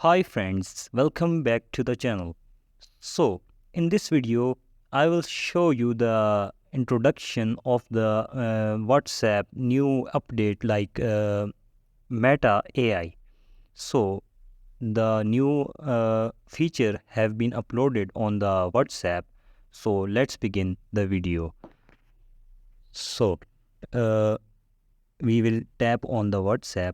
Hi friends, welcome back to the channel. So, in this video, I will show you the introduction of the WhatsApp new update like Meta AI. So, the new feature have been uploaded on the WhatsApp. So, let's begin the video. So, uh, we will tap on the WhatsApp,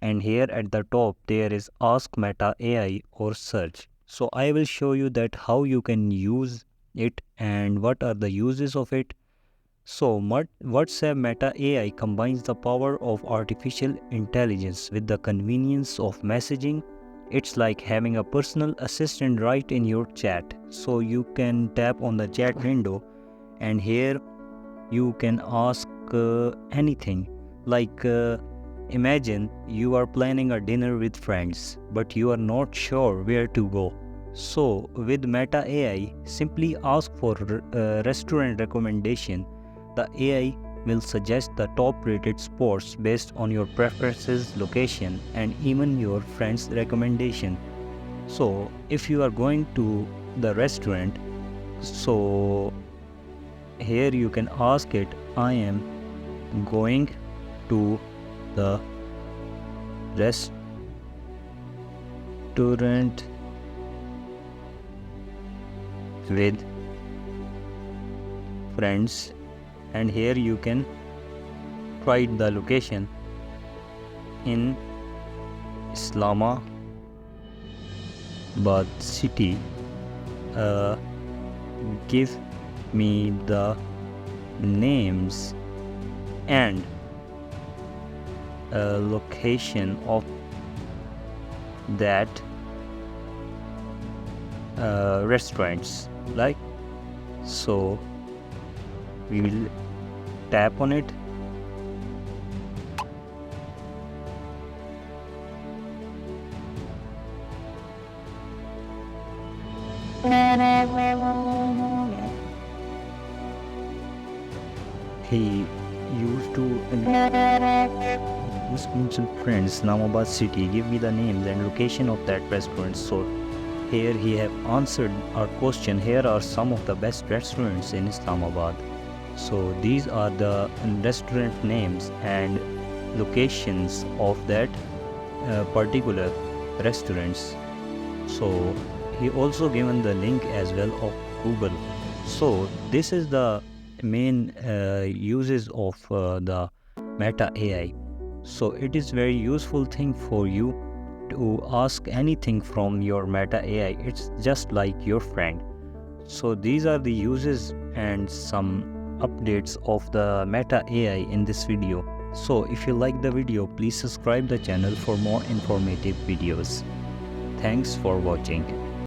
and here at the top there is Ask Meta AI or search. So I will show you that how you can use it and what are the uses of it. So WhatsApp Meta AI combines the power of artificial intelligence with the convenience of messaging. It's like having a personal assistant right in your chat. So you can tap on the chat window, and here you can ask anything like imagine you are planning a dinner with friends but you are not sure where to go. So with Meta AI, simply ask for restaurant recommendation. The AI will suggest the top rated spots based on your preferences, location, and even your friends recommendation. So if you are going to the restaurant, so here you can ask it, I am going to the restaurant with friends, and here you can write the location in Islamabad city. Give me the names and location of that restaurants, like so we will tap on it. He used to mention friends, Islamabad city, give me the names and location of that restaurant. So here he have answered our question. Here are some of the best restaurants in Islamabad. So these are the restaurant names and locations of that particular restaurants. So he also given the link as well of Google. So this is the main uses of the Meta AI. So it is very useful thing for you to ask anything from your Meta AI. It's just like your friend. So these are the uses and some updates of the Meta AI in this video. So if you like the video, please subscribe the channel for more informative videos. Thanks for watching.